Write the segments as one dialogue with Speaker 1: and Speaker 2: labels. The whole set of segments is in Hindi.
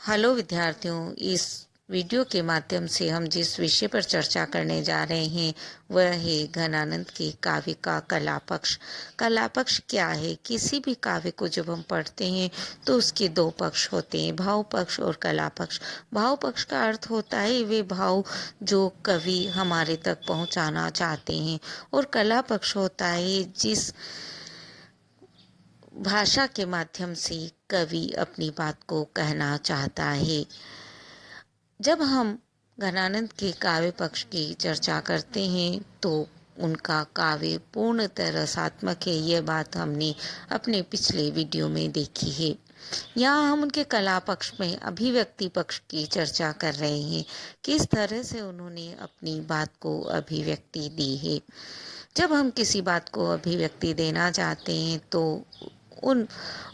Speaker 1: हेलो विद्यार्थियों, इस वीडियो के माध्यम से हम जिस विषय पर चर्चा करने जा रहे हैं वह है घनानंद के काव्य का कला पक्ष। कला पक्ष क्या है? किसी भी काव्य को जब हम पढ़ते हैं तो उसके दो पक्ष होते हैं, भाव पक्ष और कला पक्ष। भाव पक्ष का अर्थ होता है वे भाव जो कवि हमारे तक पहुंचाना चाहते हैं, और कला पक्ष होता है जिस भाषा के माध्यम से कवि अपनी बात को कहना चाहता है। जब हम घनानंद के काव्य पक्ष की चर्चा करते हैं तो उनका काव्य पूर्णतः रसात्मक है। यह बात हमने अपने पिछले वीडियो में देखी है। यहाँ हम उनके कला पक्ष में अभिव्यक्ति पक्ष की चर्चा कर रहे हैं, किस तरह से उन्होंने अपनी बात को अभिव्यक्ति दी है। जब हम किसी बात को अभिव्यक्ति देना चाहते हैं तो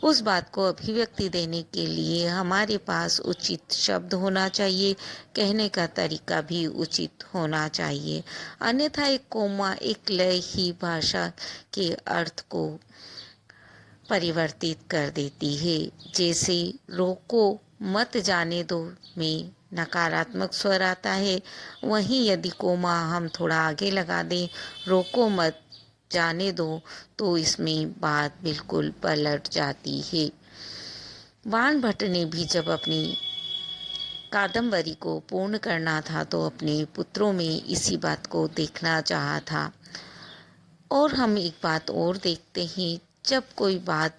Speaker 1: उस बात को अभिव्यक्ति देने के लिए हमारे पास उचित शब्द होना चाहिए, कहने का तरीका भी उचित होना चाहिए। अन्यथा एक कोमा, एक लय ही भाषा के अर्थ को परिवर्तित कर देती है। जैसे रोको मत जाने दो में नकारात्मक स्वर आता है, वहीं यदि कोमा हम थोड़ा आगे लगा दें, रोको मत जाने दो, तो इसमें बात बिल्कुल पलट जाती है। बाणभट्ट ने भी जब अपनी कादंबरी को पूर्ण करना था तो अपने पुत्रों में इसी बात को देखना चाहा था। और हम एक बात और देखते हैं, जब कोई बात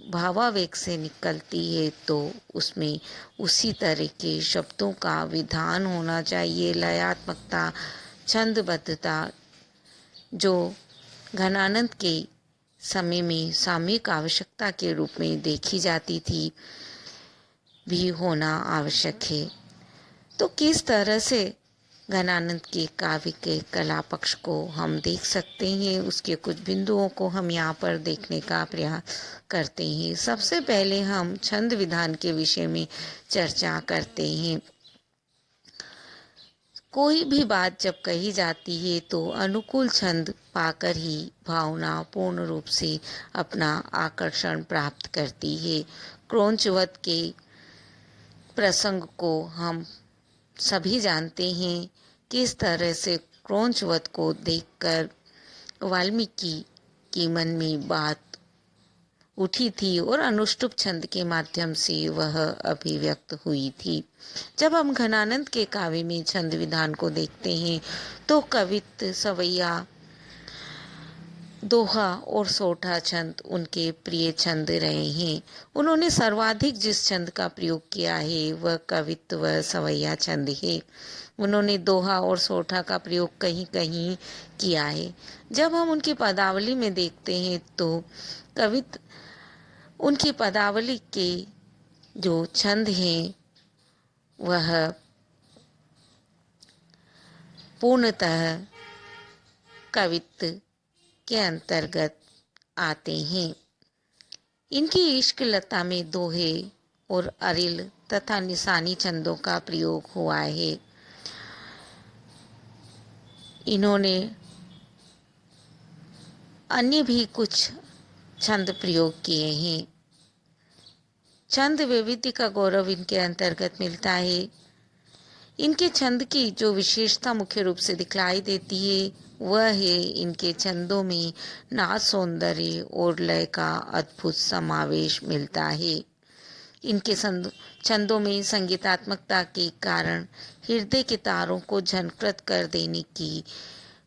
Speaker 1: भावावेग से निकलती है तो उसमें उसी तरह के शब्दों का विधान होना चाहिए। लयात्मकता, छंदबद्धता जो घनानंद के समय में सामयिक आवश्यकता के रूप में देखी जाती थी भी होना आवश्यक है। तो किस तरह से घनानंद के काव्य के कला पक्ष को हम देख सकते हैं, उसके कुछ बिंदुओं को हम यहाँ पर देखने का प्रयास करते हैं। सबसे पहले हम छंद विधान के विषय में चर्चा करते हैं। कोई भी बात जब कही जाती है तो अनुकूल छंद पाकर ही भावना पूर्ण रूप से अपना आकर्षण प्राप्त करती है। क्रौंचवध के प्रसंग को हम सभी जानते हैं, किस तरह से क्रौंचवध को देखकर वाल्मीकि के मन में बात उठी थी और अनुष्टुप छंद के माध्यम से वह अभिव्यक्त हुई थी। जब हम घनानंद के काव्य में छंद विधान को देखते हैं तो कवित्त, सवैया, दोहा और सोठा छंद उनके प्रिय छंद रहे हैं। उन्होंने सर्वाधिक जिस छंद का प्रयोग किया है वह कवित्त व सवैया छंद है। उन्होंने दोहा और सोठा का प्रयोग कहीं कहीं किया है। जब हम उनकी पदावली में देखते हैं तो कवित्त उनकी पदावली के जो छंद हैं वह पूर्णतः कवित्त के अंतर्गत आते हैं। इनकी इश्क लता में दोहे और अरिल तथा निशानी छंदों का प्रयोग हुआ है। इन्होंने अन्य भी कुछ छंद प्रयोग किए हैं। छंद वैविध्य का गौरव इनके अंतर्गत मिलता है। इनके छंद की जो विशेषता मुख्य रूप से दिखलाई देती है वह है इनके छंदों में नाद सौंदर्य और लय का अद्भुत समावेश मिलता है। इनके छंदों में संगीतात्मकता के कारण हृदय के तारों को झनकृत कर देने की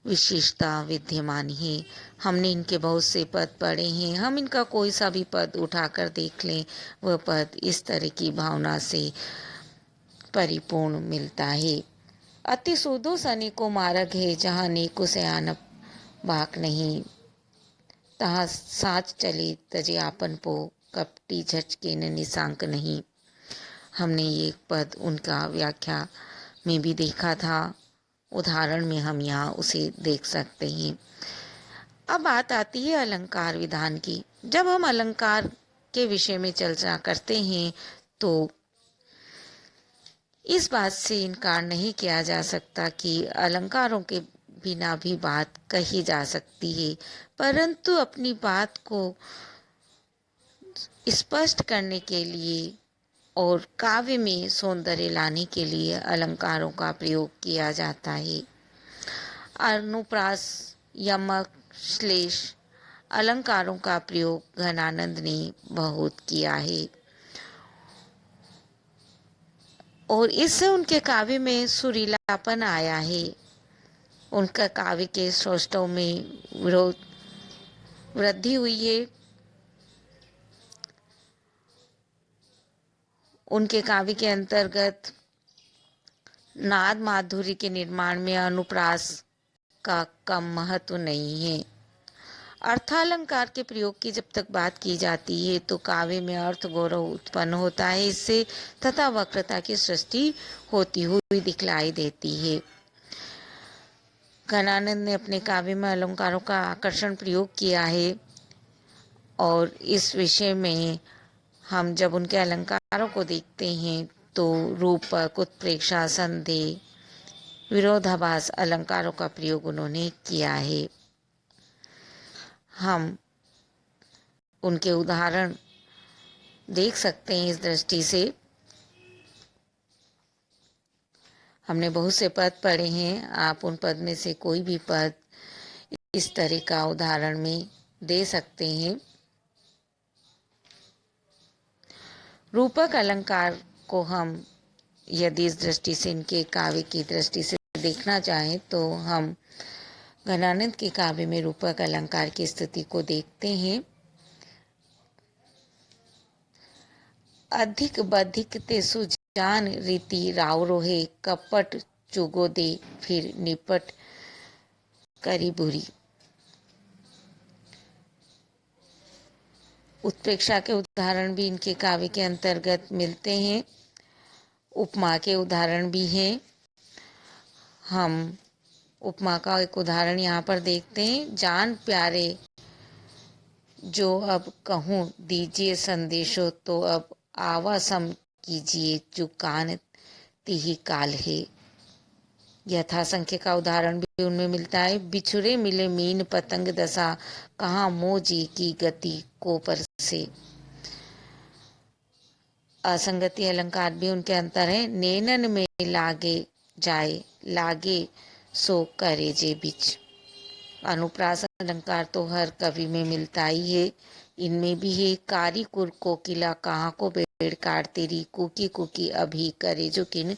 Speaker 1: विशेषता विद्यमान है। हमने इनके बहुत से पद पढ़े हैं, हम इनका कोई सा भी पद उठाकर देख लें, वह पद इस तरह की भावना से परिपूर्ण मिलता है। अति सूदो सने को मार्ग है, जहाँ नेको सयान बाक नहीं, तहाँ साच चले तजे आपन पो, कपटी झचके न निशांक नहीं। हमने ये पद उनका व्याख्या में भी देखा था, उदाहरण में हम यहाँ उसे देख सकते हैं। अब बात आती है अलंकार विधान की। जब हम अलंकार के विषय में चर्चा करते हैं तो इस बात से इनकार नहीं किया जा सकता कि अलंकारों के बिना भी बात कही जा सकती है, परंतु अपनी बात को स्पष्ट करने के लिए और काव्य में सौंदर्य लाने के लिए अलंकारों का प्रयोग किया जाता है। अनुप्रास, यमक, श्लेष अलंकारों का प्रयोग घनानंद ने बहुत किया है और इससे उनके काव्य में सुरीलापन आया है। उनका काव्य के सौष्ठव में वृद्धि हुई है। उनके काव्य के अंतर्गत नाद माधुर्य के निर्माण में अनुप्रास का कम महत्व नहीं है। अर्थालंकार के प्रयोग की जब तक बात की जाती है तो काव्य में अर्थ गौरव उत्पन्न होता है, इससे तथा वक्रता की सृष्टि होती हुई दिखलाई देती है। घनानंद ने अपने काव्य में अलंकारों का आकर्षण प्रयोग किया है और इस विषय में हम जब उनके अलंकारों को देखते हैं तो रूपक, उत्प्रेक्षा, संदेह, विरोधाभास अलंकारों का प्रयोग उन्होंने किया है। हम उनके उदाहरण देख सकते हैं। इस दृष्टि से हमने बहुत से पद पढ़े हैं, आप उन पद में से कोई भी पद इस तरह का उदाहरण में दे सकते हैं। रूपक अलंकार को हम यदि इस दृष्टि से इनके काव्य की दृष्टि से देखना चाहें तो हम घनानंद के काव्य में रूपक अलंकार की स्थिति को देखते हैं। अधिक बधिक ते सुजान रीति राव रोहे, कपट चुगो दे फिर निपट करी बुरी। उत्प्रेक्षा के उदाहरण भी इनके काव्य के अंतर्गत मिलते हैं। उपमा के उदाहरण भी हैं। हम उपमा का एक उदाहरण यहाँ पर देखते हैं। जान प्यारे जो अब कहूँ दीजिए संदेशो, तो अब आवा सम कीजिए चुकान तिही काल है। यथासंख्य का उदाहरण भी उनमें मिलता है। बिछुरे मिले मीन पतंग दशा, कहाँ मोह जी की गति को पर से। असंगति अलंकार भी उनके अंतर है। नैनन में लागे जाए, लागे सो करे जे बिच। अनुप्रास अलंकार तो हर कवि में मिलता ही है। इनमें भी है। कारी कुर कोकिला, कहाँ को पेड़ काट तेरी, कुकी कुकी अभी करे जो किन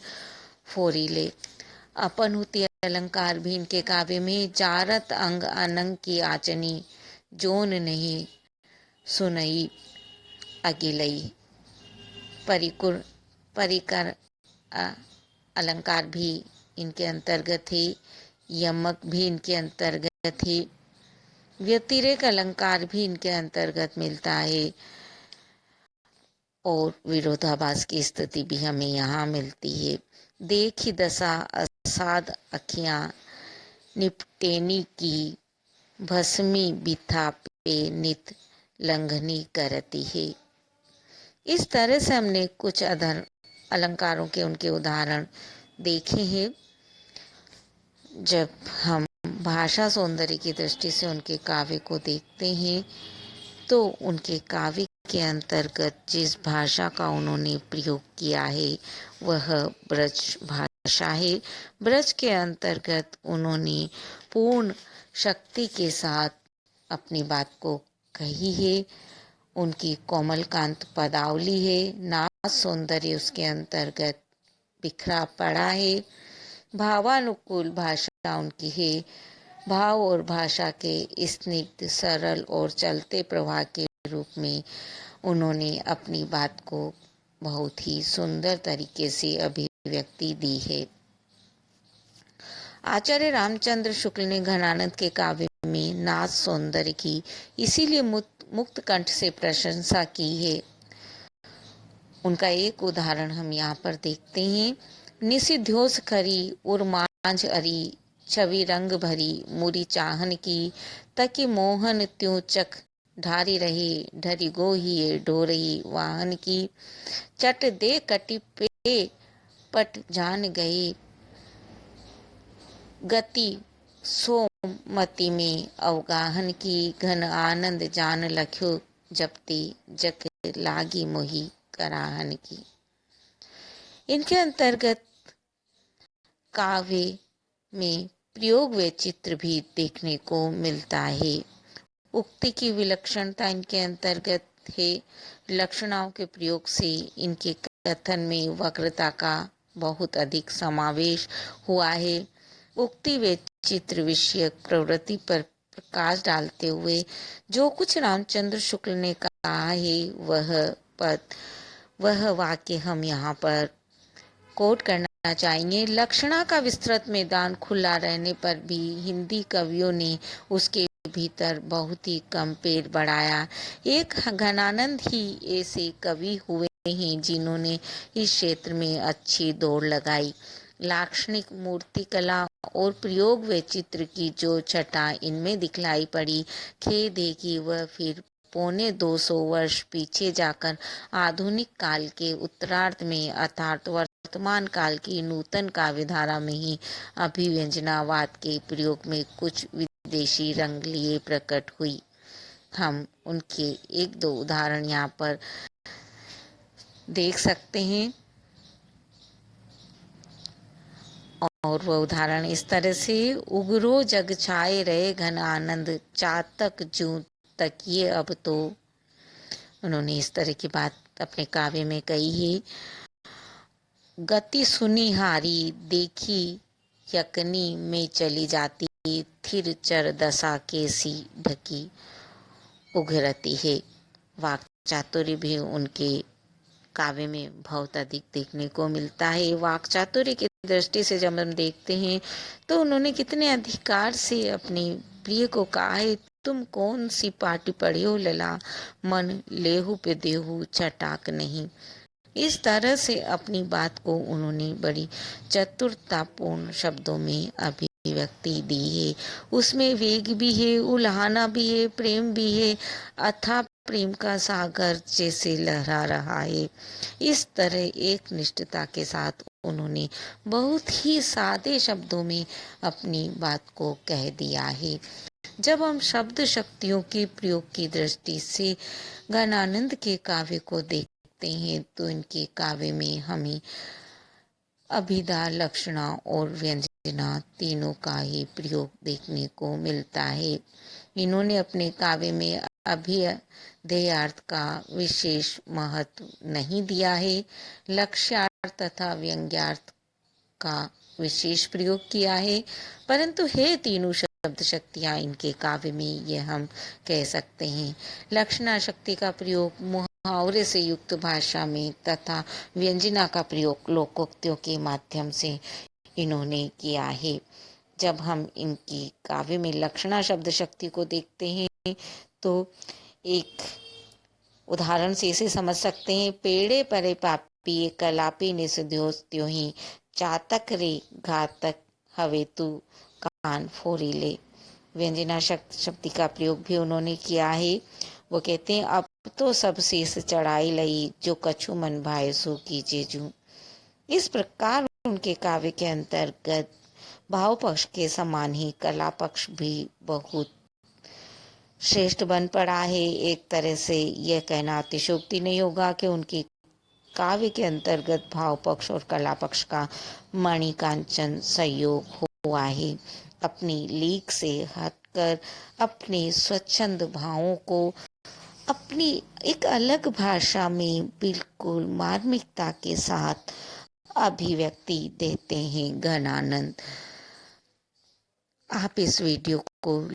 Speaker 1: फोरी ले। अपन होती अलंकार भी इनके काव्य में। जारत अंग अनंग की आचनी, जोन नहीं सुनई अगिलई। परिकुर परिकर अलंकार भी इनके अंतर्गत है। यमक भी इनके अंतर्गत है। व्यतिरेक अलंकार भी इनके अंतर्गत मिलता है और विरोधाभास की स्थिति भी हमें यहाँ मिलती है। देखी दशा असाध अखियां, निपटेनी की भस्मी बिथा पे नित लंघनी करती है। इस तरह से हमने कुछ अलंकारों के उनके उदाहरण देखे हैं। जब हम भाषा सौंदर्य की दृष्टि से उनके काव्य को देखते हैं तो उनके काव्य के अंतर्गत जिस भाषा का उन्होंने प्रयोग किया है वह ब्रज भाषा है। ब्रज के अंतर्गत उन्होंने पूर्ण शक्ति के साथ अपनी बात को कही है। उनकी कोमलकांत पदावली है। नाच सौंदर्य उसके अंतर्गत बिखरा पड़ा है। भावानुकूल भाषा उनकी है। भाव और भाषा के स्निग्ध, सरल और चलते प्रवाह के रूप में उन्होंने अपनी बात को बहुत ही सुंदर तरीके से अभिव्यक्ति दी है। आचार्य रामचंद्र शुक्ल ने घनानंद के काव्य में नाच सौंदर्य की इसीलिए मुक्त कंठ से प्रशंसा की है। उनका एक उदाहरण हम यहाँ पर देखते हैं। निसिध्योस खरी उर मांझ अरी, छवि रंग भरी मुरी चाहन की, तकी मोहन त्यों चक ढारी रहे, ढरी गोहिए ढोरही वाहन की। चट दे कटी पे पट जान गए, गति सोमति में अवगाहन की। घन आनंद जान लख्यो जपती, जक लागी मोही कराहन की। इनके अंतर्गत काव्य में प्रयोग व चित्र भी देखने को मिलता है। उक्ति की विलक्षणता इनके अंतर्गत है। लक्षणाओं के प्रयोग से इनके कथन में वक्रता का बहुत अधिक समावेश हुआ है। उक्ति व चित्र विषयक प्रवृत्ति पर प्रकाश डालते हुए जो कुछ रामचंद्र शुक्ल ने कहा है वह वाक्य हम यहाँ पर कोट करना चाहेंगे। लक्षणा का विस्तृत मैदान खुला रहने पर भी हिंदी कवियों ने उसके भीतर बहुत ही कम पेड़ बढ़ाया। एक घनानंद ही ऐसे कवि हुए हैं जिन्होंने इस क्षेत्र में अच्छी दौड़ लगाई। लाक्षणिक मूर्ति कला और प्रयोग व चित्र की जो छटा इनमें दिखलाई पड़ी, खेद है कि वह फिर 250 वर्ष पीछे जाकर आधुनिक काल के उत्तरार्ध में अर्थात वर्तमान काल की नूतन काव्यधारा में ही अभिव्यंजनावाद के प्रयोग में कुछ विदेशी रंग लिए प्रकट हुई। हम उनके एक दो उदाहरण यहाँ पर देख सकते हैं और वह उदाहरण इस तरह से, उगरो जग छाए रहे घन आनंद, चातक जूं तक ये अब तो। उन्होंने इस तरह की बात अपने काव्य में कही है। गति सुनी हारी देखी यकनी में चली जाती, थिर चर दशा कैसी ढकी उघरती है। वाक चातुर्य भी उनके काव्य में बहुत अधिक देखने को मिलता है। वाक चातुर्य की दृष्टि से जब हम देखते हैं तो उन्होंने कितने अधिकार से अपने प्रिय को कहा है, तुम कौन सी पाटी पढ़े हो लला, मन लेहू पे देहू चटाक नहीं। इस तरह से अपनी बात को उन्होंने बड़ी चतुरतापूर्ण शब्दों में अभिव्यक्ति दी है। उसमें वेग भी है, उल्हाना भी है, प्रेम भी है, अथाह प्रेम का सागर जैसे लहरा रहा है। इस तरह एक निष्ठता के साथ उन्होंने बहुत ही सादे शब्दों में अपनी बात को कह दिया है। जब हम शब्द शक्तियों के प्रयोग की दृष्टि से घनानंद के काव्य को देखते हैं तो इनके काव्य में हमें अभिधा, लक्षणा और व्यंजना तीनों का ही प्रयोग देखने को मिलता है। इन्होंने अपने काव्य में अभिधेयार्थ का विशेष महत्व नहीं दिया है। लक्ष्यार्थ तथा व्यंग्यार्थ का विशेष प्रयोग किया है, परंतु है तीनों शब्द शक्तियां इनके काव्य में, ये हम कह सकते हैं। लक्षणा शक्ति का प्रयोग मुहावरे से युक्त भाषा में तथा व्यंजना का प्रयोग लोकोक्तियों के माध्यम से इन्होंने किया है। जब हम इनकी काव्य में लक्षणा शब्द शक्ति को देखते हैं तो एक उदाहरण से इसे समझ सकते हैं। पेड़े परे पापी कलापी निषद्योस्त्यो ही, चातक रे घातक हवे तू कान फोरी ले। व्यंजना शक्ति का प्रयोग भी उन्होंने किया है। वो कहते हैं, अब तो सब शेष चढ़ाई लई, जो कछु मन भाए सो कीजे जू। इस प्रकार उनके काव्य के अंतर्गत भाव पक्ष के समान ही कला पक्ष भी बहुत श्रेष्ठ बन पड़ा है। एक तरह से यह कहना अतिशयोक्ति नहीं होगा कि उनकी काव्य के अंतर्गत भाव पक्ष और कला पक्ष का मणिकांचन संयोग हुआ है। अपनी लीक से हटकर अपने स्वच्छंद भावों को अपनी एक अलग भाषा में बिल्कुल मार्मिकता के साथ अभिव्यक्ति देते हैं घनानंद। आप इस वीडियो को